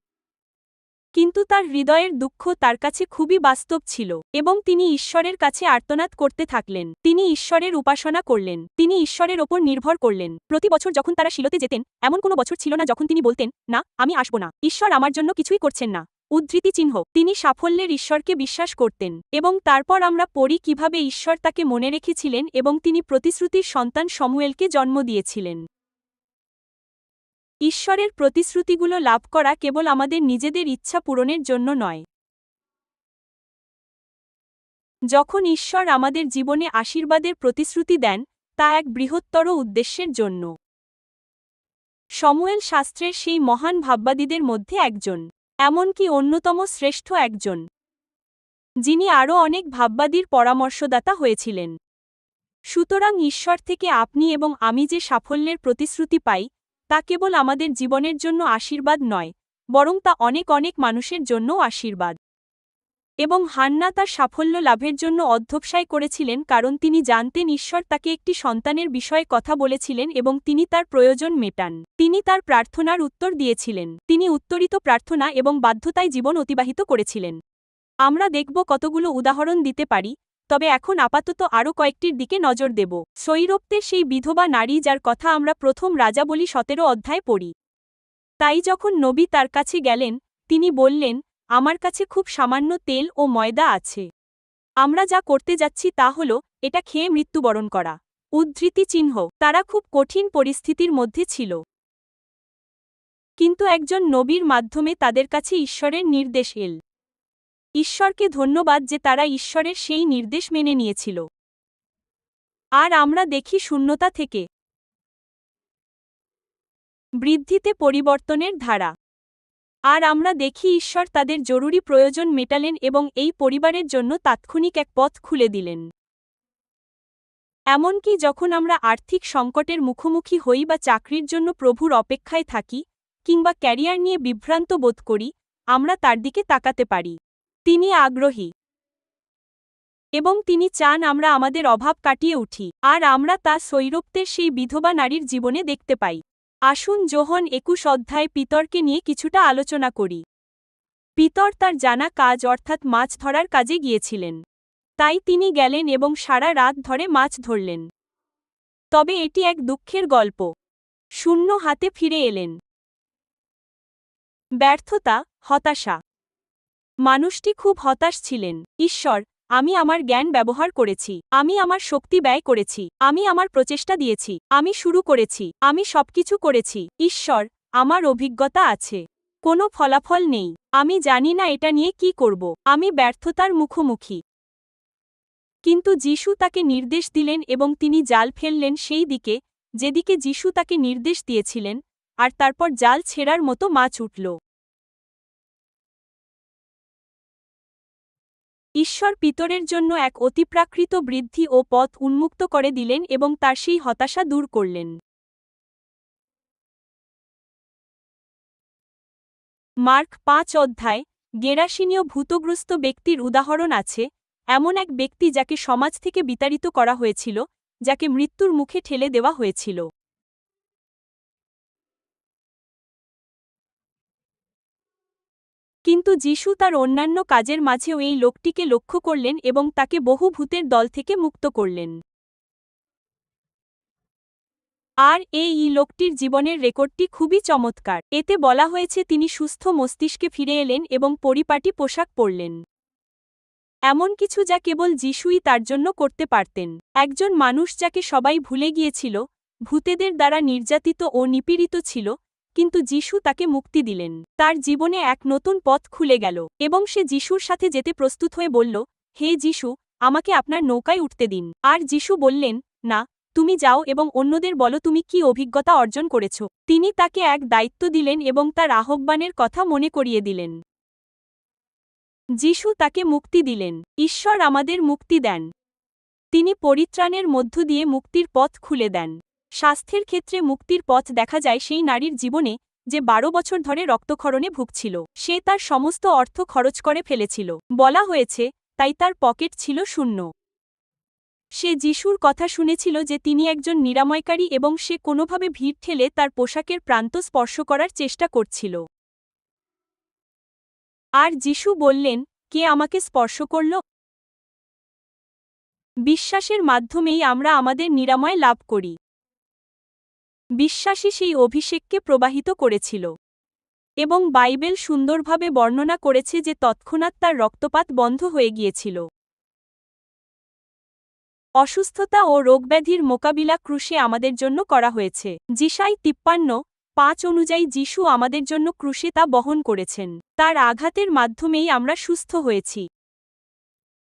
কিন্তু তার হৃদয়ের দুঃখ তার কাছে খুবই বাস্তব ছিল এবং তিনি ঈশ্বরের কাছে আর্তনাদ করতে থাকলেন। তিনি ঈশ্বরের উপাসনা করলেন। তিনি ঈশ্বরের ওপর নির্ভর করলেন। প্রতি বছর যখন তারা শিলোতে যেতেন, এমন কোনো বছর ছিল না যখন তিনি বলতেন, না, আমি আসব না, ঈশ্বর আমার জন্য কিছুই করছেন না। উদ্ধৃতি চিহ্ন। তিনি সাফল্যের ঈশ্বরকে বিশ্বাস করতেন এবং তারপর আমরা পড়ি কিভাবে ঈশ্বর তাকে মনে রেখেছিলেন এবং তিনি প্রতিশ্রুতির সন্তান শমূয়েলকে জন্ম দিয়েছিলেন। ঈশ্বরের প্রতিশ্রুতিগুলো লাভ করা কেবল আমাদের নিজেদের ইচ্ছা পূরণের জন্য নয়। যখন ঈশ্বর আমাদের জীবনে আশীর্বাদের প্রতিশ্রুতি দেন, তা এক বৃহত্তর উদ্দেশ্যের জন্য। শমূয়েল শাস্ত্রের সেই মহান ভাববাদীদের মধ্যে একজন, এমনকি অন্যতম শ্রেষ্ঠ একজন, যিনি আরও অনেক ভাববাদীর পরামর্শদাতা হয়েছিলেন। সুতরাং ঈশ্বর থেকে আপনি এবং আমি যে সাফল্যের প্রতিশ্রুতি পাই, তা কেবল আমাদের জীবনের জন্য আশীর্বাদ নয়, বরং তা অনেক অনেক মানুষের জন্যও আশীর্বাদ। এবং হান্না তার সাফল্য লাভের জন্য অধ্যবসায় করেছিলেন কারণ তিনি জানতেন ঈশ্বর তাকে একটি সন্তানের বিষয়ে কথা বলেছিলেন এবং তিনি তার প্রয়োজন মেটান। তিনি তার প্রার্থনার উত্তর দিয়েছিলেন। তিনি উত্তরিত প্রার্থনা এবং বাধ্যতায় জীবন অতিবাহিত করেছিলেন। আমরা দেখব কতগুলো উদাহরণ দিতে পারি, তবে এখন আপাতত আরও কয়েকটির দিকে নজর দেব। সৈরপ্তের সেই বিধবা নারী যার কথা আমরা প্রথম রাজাবলী 17 অধ্যায় পড়ি। তাই যখন নবী তার কাছে গেলেন, তিনি বললেন, আমার কাছে খুব সামান্য তেল ও ময়দা আছে। আমরা যা করতে যাচ্ছি তা হল এটা খেয়ে মৃত্যুবরণ করা। উদ্ধৃতি চিহ্ন। তারা খুব কঠিন পরিস্থিতির মধ্যে ছিল। কিন্তু একজন নবীর মাধ্যমে তাদের কাছে ঈশ্বরের নির্দেশ এল। ঈশ্বরকে ধন্যবাদ যে তারা ঈশ্বরের সেই নির্দেশ মেনে নিয়েছিল। আর আমরা দেখি শূন্যতা থেকে বৃদ্ধিতে পরিবর্তনের ধারা। আর আমরা দেখি ঈশ্বর তাদের জরুরি প্রয়োজন মেটালেন এবং এই পরিবারের জন্য তাৎক্ষণিক এক পথ খুলে দিলেন। এমনকি যখন আমরা আর্থিক সংকটের মুখোমুখি হই বা চাকরির জন্য প্রভুর অপেক্ষায় থাকি, কিংবা ক্যারিয়ার নিয়ে বিভ্রান্ত বোধ করি, আমরা তার দিকে তাকাতে পারি। তিনি আগ্রহী এবং তিনি চান আমরা আমাদের অভাব কাটিয়ে উঠি। আর আমরা তা সৈরপ্তের সেই বিধবা নারীর জীবনে দেখতে পাই। আসুন যোহন 21 অধ্যায় পিতরকে নিয়ে কিছুটা আলোচনা করি। পিতর তার জানা কাজ অর্থাৎ মাছ ধরার কাজে গিয়েছিলেন। তাই তিনি গেলেন এবং সারা রাত ধরে মাছ ধরলেন। তবে এটি এক দুঃখের গল্প। শূন্য হাতে ফিরে এলেন। ব্যর্থতা, হতাশা। মানুষটি খুব হতাশ ছিলেন। ঈশ্বর, আমি আমার জ্ঞান ব্যবহার করেছি, আমি আমার শক্তি ব্যয় করেছি, আমি আমার প্রচেষ্টা দিয়েছি, আমি শুরু করেছি, আমি সবকিছু করেছি। ঈশ্বর, আমার অভিজ্ঞতা আছে, কোনো ফলাফল নেই, আমি জানি না এটা নিয়ে কি করব, আমি ব্যর্থতার মুখোমুখি। কিন্তু যিশু তাকে নির্দেশ দিলেন এবং তিনি জাল ফেললেন সেই দিকে যেদিকে যিশু তাকে নির্দেশ দিয়েছিলেন, আর তারপর জাল ছেঁড়ার মতো মাছ উঠল। ঈশ্বর পিতরের জন্য এক অতিপ্রাকৃত বৃদ্ধি ও পথ উন্মুক্ত করে দিলেন এবং তার সেই হতাশা দূর করলেন। মার্ক ৫ অধ্যায়। গেরাসিনীয় ভূতগ্রস্ত ব্যক্তির উদাহরণ আছে, এমন এক ব্যক্তি যাকে সমাজ থেকে বিতাড়িত করা হয়েছিল, যাকে মৃত্যুর মুখে ঠেলে দেওয়া হয়েছিল। কিন্তু যিশু তার অন্যান্য কাজের মাঝেও এই লোকটিকে লক্ষ্য করলেন এবং তাকে বহু ভূতের দল থেকে মুক্ত করলেন। আর এই লোকটির জীবনের রেকর্ডটি খুবই চমৎকার। এতে বলা হয়েছে তিনি সুস্থ মস্তিষ্কে ফিরে এলেন এবং পরিপাটি পোশাক পরলেন। এমন কিছু যা কেবল যিশুই তার জন্য করতে পারতেন। একজন মানুষ যাকে সবাই ভুলে গিয়েছিল, ভূতেদের দ্বারা নির্যাতিত ও নিপীড়িত ছিল, কিন্তু যিশু তাকে মুক্তি দিলেন। তার জীবনে এক নতুন পথ খুলে গেল এবং সে যিশুর সাথে যেতে প্রস্তুত হয়ে বলল, হে যিশু, আমাকে আপনার নৌকায় উঠতে দিন। আর যিশু বললেন, না, তুমি যাও এবং অন্যদের বলো তুমি কি অভিজ্ঞতা অর্জন করেছ। তিনি তাকে এক দায়িত্ব দিলেন এবং তার আহ্বানের কথা মনে করিয়ে দিলেন। যিশু তাকে মুক্তি দিলেন। ঈশ্বর আমাদের মুক্তি দেন। তিনি পরিত্রাণের মধ্য দিয়ে মুক্তির পথ খুলে দেন। স্বাস্থ্যের ক্ষেত্রে মুক্তির পথ দেখা যায় সেই নারীর জীবনে যে ১২ বছর ধরে রক্তক্ষরণে ভুগছিল। সে তার সমস্ত অর্থ খরচ করে ফেলেছিল। বলা হয়েছে, তাই তার পকেট ছিল শূন্য। সে যিশুর কথা শুনেছিল যে তিনি একজন নিরাময়কারী এবং সে কোনোভাবে ভিড় ঠেলে তার পোশাকের প্রান্ত স্পর্শ করার চেষ্টা করছিল। আর যিশু বললেন, কে আমাকে স্পর্শ করল? বিশ্বাসের মাধ্যমেই আমরা আমাদের নিরাময় লাভ করি। বিশ্বাসী সেই অভিষেককে প্রবাহিত করেছিল। এবং বাইবেল সুন্দরভাবে বর্ণনা করেছে যে তৎক্ষণাৎ তার রক্তপাত বন্ধ হয়ে গিয়েছিল। অসুস্থতা ও রোগব্যাধির মোকাবিলা ক্রুশে আমাদের জন্য করা হয়েছে। যিশাই ৫৩:৫ অনুযায়ী যিশু আমাদের জন্য ক্রুশে তা বহন করেছেন। তার আঘাতের মাধ্যমেই আমরা সুস্থ হয়েছি।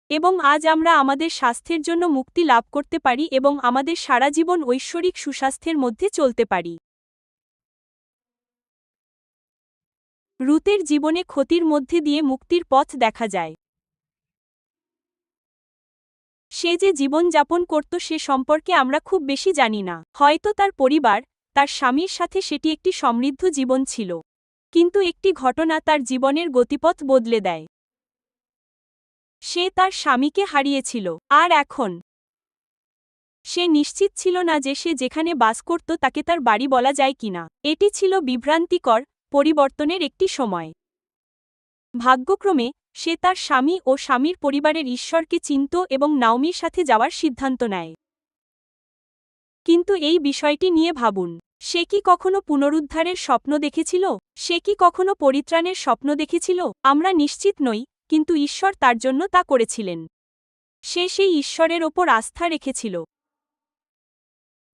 এবং আজ আমরা আমাদের স্বাস্থ্যের জন্য মুক্তি লাভ করতে পারি এবং আমাদের সারা জীবন ঐশ্বরিক সুস্বাস্থ্যের মধ্যে চলতে পারি। রুতের জীবনে ক্ষতির মধ্যে দিয়ে মুক্তির পথ দেখা যায়। সে যে জীবন যাপন করত সে সম্পর্কে আমরা খুব বেশি জানি না। হয়তো তার পরিবার, তার স্বামীর সাথে সেটি একটি সমৃদ্ধ জীবন ছিল। কিন্তু একটি ঘটনা তার জীবনের গতিপথ বদলে দেয়। সে তার স্বামীকে হারিয়েছিল, আর এখন সে নিশ্চিত ছিল না যে সে যেখানে বাস করত তাকে তার বাড়ি বলা যায় কিনা। এটি ছিল বিভ্রান্তিকর পরিবর্তনের একটি সময়। ভাগ্যক্রমে সে তার স্বামী ও স্বামীর পরিবারের ঈশ্বরকে চিনত এবং নাওমির সাথে যাওয়ার সিদ্ধান্ত নেয়। কিন্তু এই বিষয়টি নিয়ে ভাবুন, সে কি কখনো পুনরুদ্ধারের স্বপ্ন দেখেছিল? সে কি কখনো পরিত্রাণের স্বপ্ন দেখেছিল? আমরা নিশ্চিত নই, কিন্তু ঈশ্বর তার জন্য তা করেছিলেন। সে সেই ঈশ্বরের ওপর আস্থা রেখেছিল,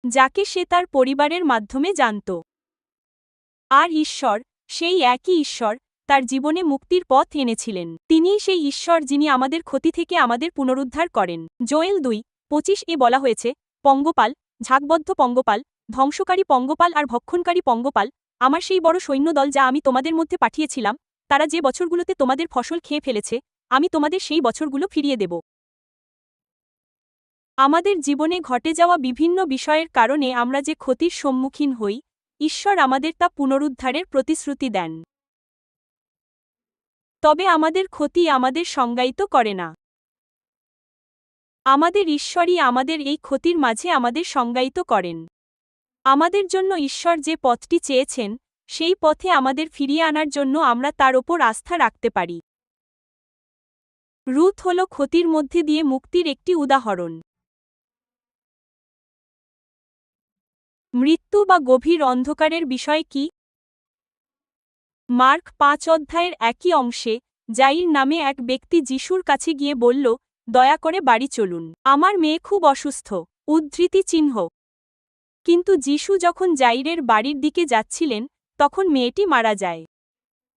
যাকে সে তার পরিবারের মাধ্যমে জানত। আর ঈশ্বর, সেই একই ঈশ্বর, তার জীবনে মুক্তির পথ এনেছিলেন। তিনিই সেই ঈশ্বর যিনি আমাদের ক্ষতি থেকে আমাদের পুনরুদ্ধার করেন। জোয়েল ২:২৫ বলা হয়েছে, পঙ্গপাল, ঝাঁকবদ্ধ পঙ্গপাল, ধ্বংসকারী পঙ্গপাল আর ভক্ষণকারী পঙ্গপাল, আমার সেই বড় সৈন্যদল যা আমি তোমাদের মধ্যে পাঠিয়েছিলাম, তারা যে বছরগুলোতে তোমাদের ফসল খেয়ে ফেলেছে, আমি তোমাদের সেই বছরগুলো ফিরিয়ে দেব। আমাদের জীবনে ঘটে যাওয়া বিভিন্ন বিষয়ের কারণে আমরা যে ক্ষতির সম্মুখীন হই, ঈশ্বর আমাদের তা পুনরুদ্ধারের প্রতিশ্রুতি দেন। তবে আমাদের ক্ষতি আমাদের সংজ্ঞায়িত করে না। আমাদের ঈশ্বরই আমাদের এই ক্ষতির মাঝে আমাদের সংজ্ঞায়িত করেন। আমাদের জন্য ঈশ্বর যে পথটি চেয়েছেন, সেই পথে আমাদের ফিরিয়ে আনার জন্য আমরা তার ওপর আস্থা রাখতে পারি। রুথ হল ক্ষতির মধ্যে দিয়ে মুক্তির একটি উদাহরণ। মৃত্যু বা গভীর অন্ধকারের বিষয় কি? মার্ক ৫ অধ্যায়ের একই অংশে যাইর নামে এক ব্যক্তি যিশুর কাছে গিয়ে বলল, দয়া করে বাড়ি চলুন, আমার মেয়ে খুব অসুস্থ। উদ্ধৃতি চিহ্ন। কিন্তু যিশু যখন যাইরের বাড়ির দিকে যাচ্ছিলেন, তখন মেয়েটি মারা যায়।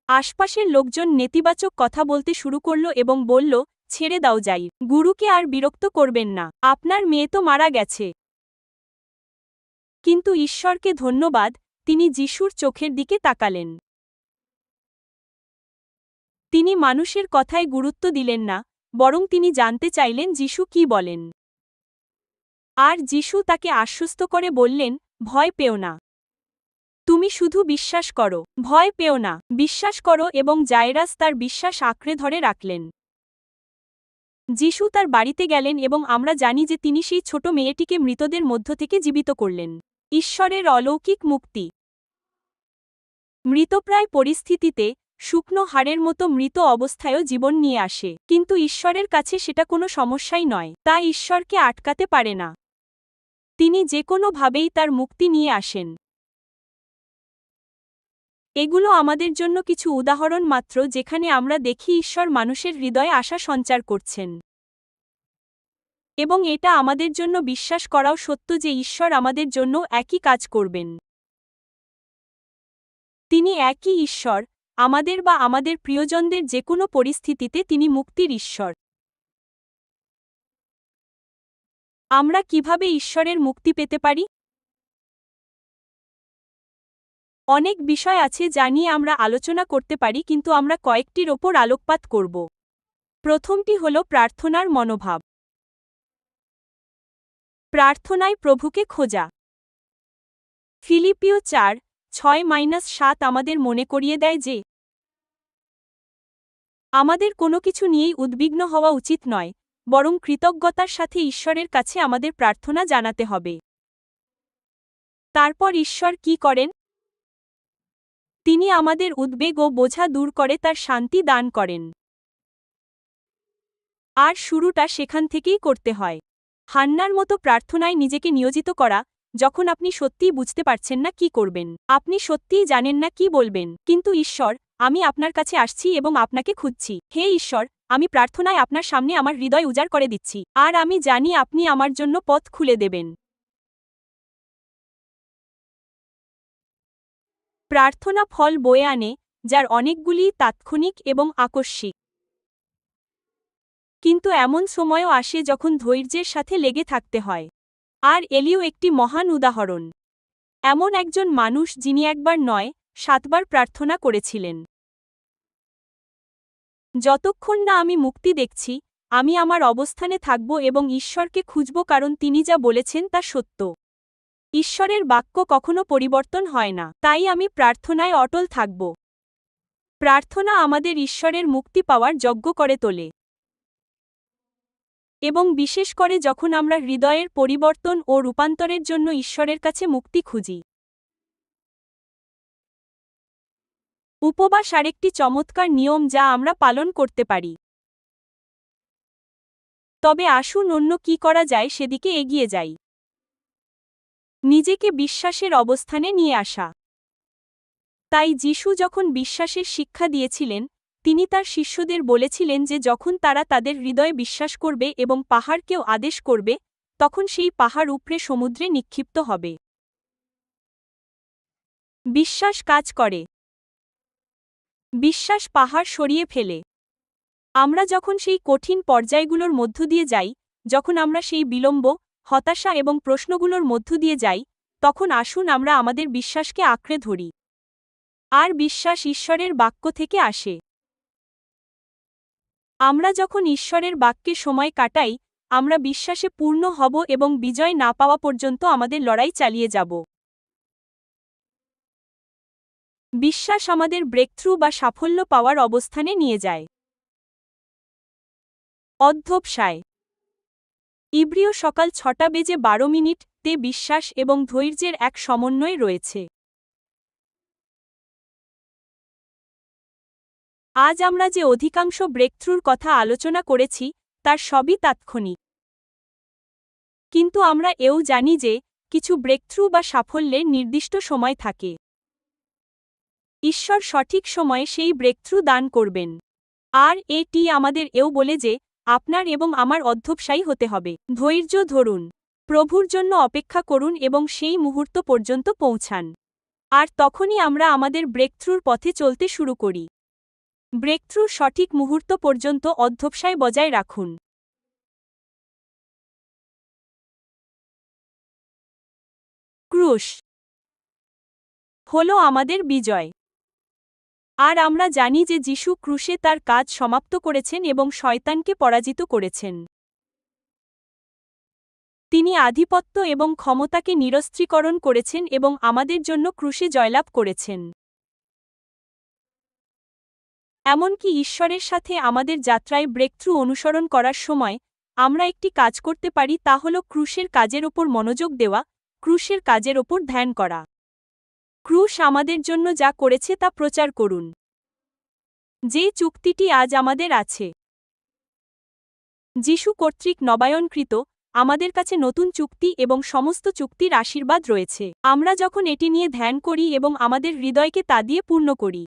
আশপাশের লোকজন নেতিবাচক কথা বলতে শুরু করল এবং বলল, ছেড়ে দাও যাইর, গুরুকে আর বিরক্ত করবেন না, আপনার মেয়ে তো মারা গেছে। কিন্তু ঈশ্বরকে ধন্যবাদ, তিনি যিশুর চোখের দিকে তাকালেন। তিনি মানুষের কথায় গুরুত্ব দিলেন না, বরং তিনি জানতে চাইলেন যিশু কি বলেন। আর যিশু তাকে আশ্বস্ত করে বললেন, ভয় পেও না। তুমি শুধু বিশ্বাস করো, ভয় পেও না, বিশ্বাস করো। এবং জায়রাস তার বিশ্বাস আঁকড়ে ধরে রাখলেন। যিশু তার বাড়িতে গেলেন এবং আমরা জানি যে তিনি সেই ছোট মেয়েটিকে মৃতদের মধ্য থেকে জীবিত করলেন। ঈশ্বরের অলৌকিক মুক্তি। মৃতপ্রায় পরিস্থিতিতে শুকনো হাড়ের মতো মৃত অবস্থায়ও জীবন নিয়ে আসে, কিন্তু ঈশ্বরের কাছে সেটা কোনো সমস্যাই নয়। তা ঈশ্বরকে আটকাতে পারে না। তিনি যে কোনোভাবেই তার মুক্তি নিয়ে আসেন। এগুলো আমাদের জন্য কিছু উদাহরণ মাত্র যেখানে আমরা দেখি ঈশ্বর মানুষের হৃদয়ে আশা সঞ্চার করছেন। এবং এটা আমাদের জন্য বিশ্বাস করাও সত্য যে ঈশ্বর আমাদের জন্য একই কাজ করবেন। তিনি একই ঈশ্বর, আমাদের বা আমাদের প্রিয়জনদের যে কোনো পরিস্থিতিতে তিনি মুক্তির ঈশ্বর। আমরা কিভাবে ঈশ্বরের মুক্তি পেতে পারি? অনেক বিষয় আছে যা নিয়ে আমরা আলোচনা করতে পারি, কিন্তু আমরা কয়েকটির ওপর আলোকপাত করব। প্রথমটি হল প্রার্থনার মনোভাব। প্রার্থনায় প্রভুকে খোঁজা। ফিলিপিও 4:6-7 আমাদের মনে করিয়ে দেয় যে আমাদের কোনো কিছু নিয়েই উদ্বিগ্ন হওয়া উচিত নয়, বরং কৃতজ্ঞতার সাথে ঈশ্বরের কাছে আমাদের প্রার্থনা জানাতে হবে। তারপর ঈশ্বর কি করেন? তিনি আমাদের উদ্বেগ ও বোঝা দূর করে তার শান্তি দান করেন। আর শুরুটা সেখান থেকেই করতে হয়। হান্নার মতো প্রার্থনায় নিজেকে নিয়োজিত করা, যখন আপনি সত্যিই বুঝতে পারছেন না কি করবেন, আপনি সত্যিই জানেন না কি বলবেন, কিন্তু ঈশ্বর, আমি আপনার কাছে আসছি এবং আপনাকে খুঁজছি। হে ঈশ্বর, আমি প্রার্থনায় আপনার সামনে আমার হৃদয় উজাড় করে দিচ্ছি, আর আমি জানি আপনি আমার জন্য পথ খুলে দেবেন। প্রার্থনা ফল বয়ে আনে, যার অনেকগুলিই তাৎক্ষণিক এবং আকস্মিক। কিন্তু এমন সময়ও আসে যখন ধৈর্যের সাথে লেগে থাকতে হয়। আর এলিও একটি মহান উদাহরণ। এমন একজন মানুষ যিনি একবার নয়, 7 বার প্রার্থনা করেছিলেন। যতক্ষণ না আমি মুক্তি দেখছি, আমি আমার অবস্থানে থাকব এবং ঈশ্বরকে খুঁজব, কারণ তিনি যা বলেছেন তা সত্য। ঈশ্বরের বাক্য কখনো পরিবর্তন হয় না, তাই আমি প্রার্থনায় অটল থাকব। প্রার্থনা আমাদের ঈশ্বরের মুক্তি পাওয়ার যোগ্য করে তোলে। এবং বিশেষ করে যখন আমরা হৃদয়ের পরিবর্তন ও রূপান্তরের জন্য ঈশ্বরের কাছে মুক্তি খুঁজি। উপবাস আরেকটি চমৎকার নিয়ম যা আমরা পালন করতে পারি। তবে আসুন অন্য কি করা যায় সেদিকে এগিয়ে যাই। নিজেকে বিশ্বাসের অবস্থানে নিয়ে আসা। তাই যিশু যখন বিশ্বাসের শিক্ষা দিয়েছিলেন, তিনি তার শিষ্যদের বলেছিলেন যে যখন তারা তাদের হৃদয়ে বিশ্বাস করবে এবং পাহাড়কেও আদেশ করবে, তখন সেই পাহাড় উপড়ে সমুদ্রে নিক্ষিপ্ত হবে। বিশ্বাস কাজ করে। বিশ্বাস পাহাড় সরিয়ে ফেলে। আমরা যখন সেই কঠিন পর্যায়গুলোর মধ্য দিয়ে যাই, যখন আমরা সেই বিলম্ব, হতাশা এবং প্রশ্নগুলোর মধ্য দিয়ে যাই, তখন আসুন আমরা আমাদের বিশ্বাসকে আঁকড়ে ধরি। আর বিশ্বাস ঈশ্বরের বাক্য থেকে আসে। আমরা যখন ঈশ্বরের বাক্যে সময় কাটাই, আমরা বিশ্বাসে পূর্ণ হব এবং বিজয় না পাওয়া পর্যন্ত আমাদের লড়াই চালিয়ে যাব। বিশ্বাস আমাদের ব্রেকথ্রু বা সাফল্য পাওয়ার অবস্থানে নিয়ে যায়। অধ্যবসায়। ইব্রিয় সকাল 6:12 তে বিশ্বাস এবং ধৈর্যের এক সমন্বয় রয়েছে। আজ আমরা যে অধিকাংশ ব্রেকথ্রুর কথা আলোচনা করেছি তার সবই তাৎক্ষণিক। কিন্তু আমরা এও জানি যে কিছু ব্রেকথ্রু বা সাফল্যের নির্দিষ্ট সময় থাকে। ঈশ্বর সঠিক সময়ে সেই ব্রেকথ্রু দান করবেন। আর এটি আমাদের এও বলে যে আপনার এবং আমার অধ্যবসায়ী হতে হবে। ধৈর্য ধরুন, প্রভুর জন্য অপেক্ষা করুন এবং সেই মুহূর্ত পর্যন্ত পৌঁছান। আর তখনই আমরা আমাদের ব্রেকথ্রুর পথে চলতে শুরু করি। ব্রেকথ্রুর সঠিক মুহূর্ত পর্যন্ত অধ্যবসায় বজায় রাখুন। ক্রুশ হল আমাদের বিজয়। আর আমরা জানি যে যিশু ক্রুশে তার কাজ সমাপ্ত করেছেন এবং শয়তানকে পরাজিত করেছেন। তিনি আধিপত্য এবং ক্ষমতাকে নিরস্ত্রীকরণ করেছেন এবং আমাদের জন্য ক্রুশে জয়লাভ করেছেন। এমনকি ঈশ্বরের সাথে আমাদের যাত্রায় ব্রেকথ্রু অনুসরণ করার সময় আমরা একটি কাজ করতে পারি, তা হল ক্রুশের কাজের ওপর মনোযোগ দেওয়া, ক্রুশের কাজের ওপর ধ্যান করা। ক্রুশ আমাদের জন্য যা করেছে তা প্রচার করুন। যে চুক্তিটি আজ আমাদের আছে যিশু কর্তৃক নবায়নকৃত, আমাদের কাছে নতুন চুক্তি এবং সমস্ত চুক্তির আশীর্বাদ রয়েছে। আমরা যখন এটি নিয়ে ধ্যান করি এবং আমাদের হৃদয়কে তা দিয়ে পূর্ণ করি,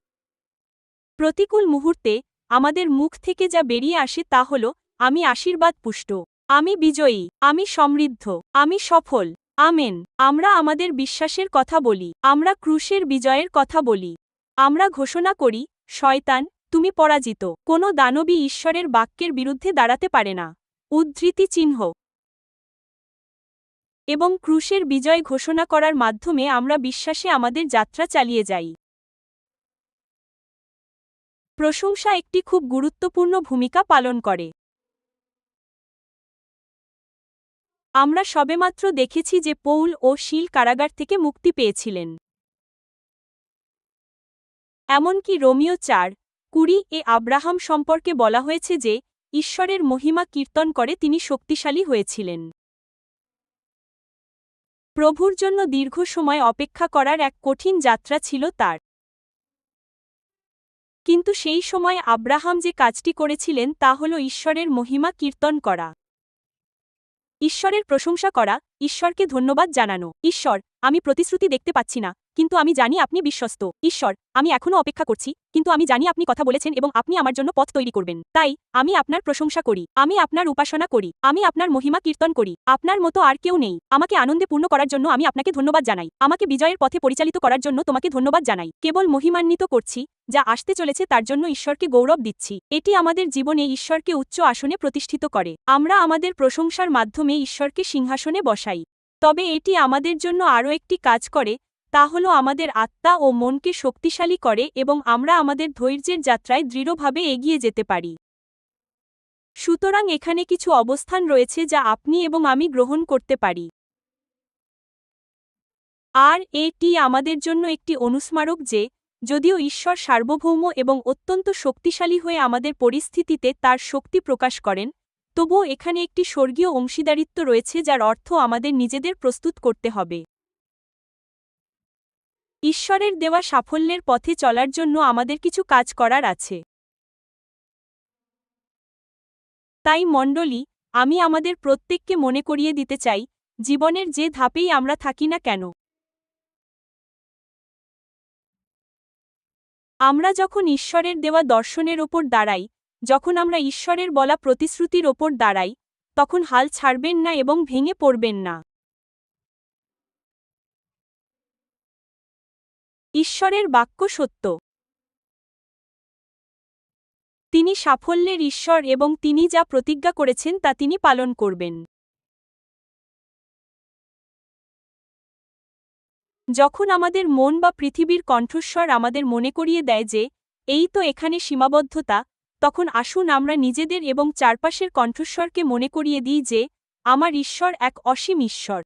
প্রতিকূল মুহূর্তে আমাদের মুখ থেকে যা বেরিয়ে আসে তা হল, আমি আশীর্বাদ পুষ্ট, আমি বিজয়ী, আমি সমৃদ্ধ, আমি সফল। আমেন। আমরা আমাদের বিশ্বাসের কথা বলি, আমরা ক্রুশের বিজয়ের কথা বলি। আমরা ঘোষণা করি, শয়তান, তুমি পরাজিত। কোনো দানবী ঈশ্বরের বাক্যের বিরুদ্ধে দাঁড়াতে পারে না। উদ্ধৃতি চিহ্ন। এবং ক্রুশের বিজয় ঘোষণা করার মাধ্যমে আমরা বিশ্বাসে আমাদের যাত্রা চালিয়ে যাই। প্রশংসা একটি খুব গুরুত্বপূর্ণ ভূমিকা পালন করে। আমরা সবেমাত্র দেখেছি যে পৌল ও শীল কারাগার থেকে মুক্তি পেয়েছিলেন। এমনকি রোমিও 4:20 আব্রাহাম সম্পর্কে বলা হয়েছে যে ঈশ্বরের মহিমা কীর্তন করে তিনি শক্তিশালী হয়েছিলেন। প্রভুর জন্য দীর্ঘ সময় অপেক্ষা করার এক কঠিন যাত্রা ছিল তার। কিন্তু সেই সময় আব্রাহাম যে কাজটি করেছিলেন তা হল ঈশ্বরের মহিমা কীর্তন করা, ঈশ্বরের প্রশংসা করা, ঈশ্বরকে ধন্যবাদ জানানো। ঈশ্বর, আমি প্রতিশ্রুতি দেখতে পাচ্ছি না, কিন্তু আমি জানি আপনি বিশ্বস্ত। ঈশ্বর, আমি এখনও অপেক্ষা করছি, কিন্তু আমি জানি আপনি কথা বলেছেন এবং আপনি আমার জন্য পথ তৈরি করবেন। তাই আমি আপনার প্রশংসা করি, আমি আপনার উপাসনা করি, আমি আপনার মহিমা কীর্তন করি। আপনার মতো আর কেউ নেই। আমাকে আনন্দে পূর্ণ করার জন্য আমি আপনাকে ধন্যবাদ জানাই। আমাকে বিজয়ের পথে পরিচালিত করার জন্য তোমাকে ধন্যবাদ জানাই। কেবল মহিমান্বিত করছি, যা আসতে চলেছে তার জন্য ঈশ্বরকে গৌরব দিচ্ছি। এটি আমাদের জীবনে ঈশ্বরকে উচ্চ আসনে প্রতিষ্ঠিত করে। আমরা আমাদের প্রশংসার মাধ্যমে ঈশ্বরকে সিংহাসনে বসাই। তবে এটি আমাদের জন্য আরও একটি কাজ করে, তা হল আমাদের আত্মা ও মনকে শক্তিশালী করে এবং আমরা আমাদের ধৈর্যের যাত্রায় দৃঢ়ভাবে এগিয়ে যেতে পারি। সুতরাং এখানে কিছু অবস্থান রয়েছে যা আপনি এবং আমি গ্রহণ করতে পারি। আর এটি আমাদের জন্য একটি অনুস্মারক যে যদিও ঈশ্বর সার্বভৌম এবং অত্যন্ত শক্তিশালী হয়ে আমাদের পরিস্থিতিতে তার শক্তি প্রকাশ করেন, তবুও এখানে একটি স্বর্গীয় অংশীদারিত্ব রয়েছে যার অর্থ আমাদের নিজেদের প্রস্তুত করতে হবে। ঈশ্বরের দেওয়া সাফল্যের পথে চলার জন্য আমাদের কিছু কাজ করার আছে। তাই মণ্ডলী, আমি আমাদের প্রত্যেককে মনে করিয়ে দিতে চাই, জীবনের যে ধাপেই আমরা থাকি না কেন, আমরা যখন ঈশ্বরের দেওয়া দর্শনের ওপর দাঁড়াই, যখন আমরা ঈশ্বরের বলা প্রতিশ্রুতির ওপর দাঁড়াই, তখন হাল ছাড়বেন না এবং ভেঙে পড়বেন না। ঈশ্বরের বাক্য সত্য। তিনি সাফল্যের ঈশ্বর এবং তিনি যা প্রতিজ্ঞা করেছেন তা তিনি পালন করবেন। যখন আমাদের মন বা পৃথিবীর কণ্ঠস্বর আমাদের মনে করিয়ে দেয় যে এই তো এখানে সীমাবদ্ধতা, তখন আসুন আমরা নিজেদের এবং চারপাশের কণ্ঠস্বরকে মনে করিয়ে দিই যে আমার ঈশ্বর এক অসীম ঈশ্বর।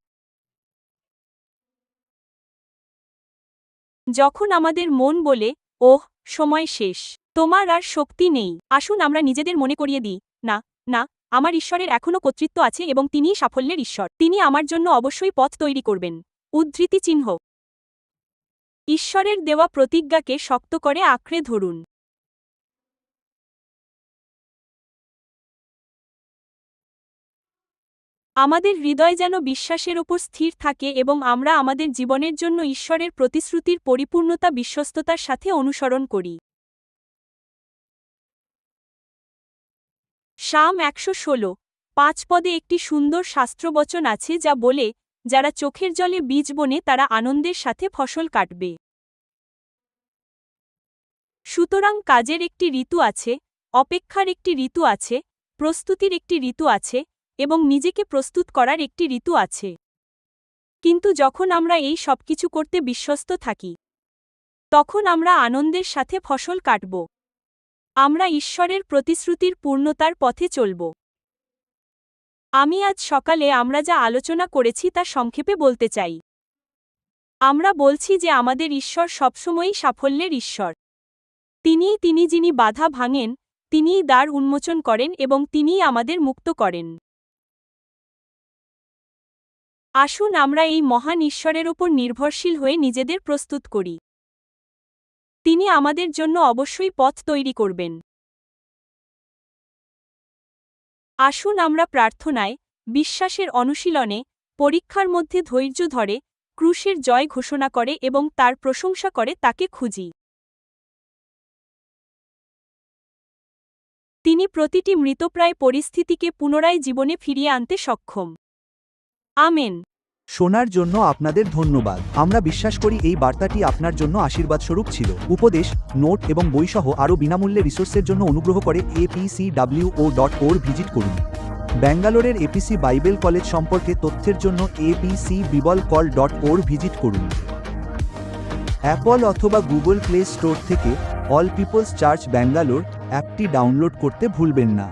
যখন আমাদের মন বলে, ওহ, সময় শেষ, তোমার আর শক্তি নেই, আসুন আমরা নিজেদের মনে করিয়ে দিই, না, না, আমার ঈশ্বরের এখনও কর্তৃত্ব আছে এবং তিনিই সাফল্যের ঈশ্বর। তিনি আমার জন্য অবশ্যই পথ তৈরি করবেন। উদ্ধৃতি চিহ্ন। ঈশ্বরের দেওয়া প্রতিজ্ঞাকে শক্ত করে আঁকড়ে ধরুন। আমাদের হৃদয় যেন বিশ্বাসের ওপর স্থির থাকে এবং আমরা আমাদের জীবনের জন্য ঈশ্বরের প্রতিশ্রুতির পরিপূর্ণতা বিশ্বস্ততার সাথে অনুসরণ করি। শাম 116, 5 পদে একটি সুন্দর শাস্ত্রবচন আছে যা বলে, যারা চোখের জলে বীজ বোনে তারা আনন্দের সাথে ফসল কাটবে। সুতরাং কাজের একটি ঋতু আছে, অপেক্ষার একটি ঋতু আছে, প্রস্তুতির একটি ঋতু আছে, এবং নিজেকে প্রস্তুত করার একটি ঋতু আছে। কিন্তু যখন আমরা এই সবকিছু করতে বিশ্বস্ত থাকি, তখন আমরা আনন্দের সাথে ফসল কাটব। আমরা ঈশ্বরের প্রতিশ্রুতির পূর্ণতার পথে চলব। আমি আজ সকালে আমরা যা আলোচনা করেছি তা সংক্ষেপে বলতে চাই। আমরা বলছি যে আমাদের ঈশ্বর সবসময়ই সাফল্যের ঈশ্বর। তিনি যিনি বাধা ভাঙেন, তিনিই দ্বার উন্মোচন করেন এবং তিনিই আমাদের মুক্ত করেন। আসুন আমরা এই মহান ঈশ্বরের ওপর নির্ভরশীল হয়ে নিজেদের প্রস্তুত করি। তিনি আমাদের জন্য অবশ্যই পথ তৈরি করবেন। আসুন আমরা প্রার্থনায়, বিশ্বাসের অনুশীলনে, পরীক্ষার মধ্যে ধৈর্য ধরে, ক্রুশের জয় ঘোষণা করে এবং তার প্রশংসা করে তাকে খুঁজি। তিনি প্রতিটি মৃতপ্রায় পরিস্থিতিকে পুনরায় জীবনে ফিরিয়ে আনতে সক্ষম। আমেন। শোনার জন্য আপনাদের ধন্যবাদ। আমরা বিশ্বাস করি এই বার্তাটি আপনার জন্য আশীর্বাদস্বরূপ ছিল। উপদেশ, নোট এবং বইসহ আরও বিনামূল্যে রিসোর্সের জন্য অনুগ্রহ করে apcwo.org ভিজিট করুন। ব্যাঙ্গালোরের এপিসি বাইবেল কলেজ সম্পর্কে তথ্যের জন্য apcbibalcall.org ভিজিট করুন। অ্যাপল অথবা গুগল প্লে স্টোর থেকে অল পিপলস চার্চ ব্যাঙ্গালোর অ্যাপটি ডাউনলোড করতে ভুলবেন না।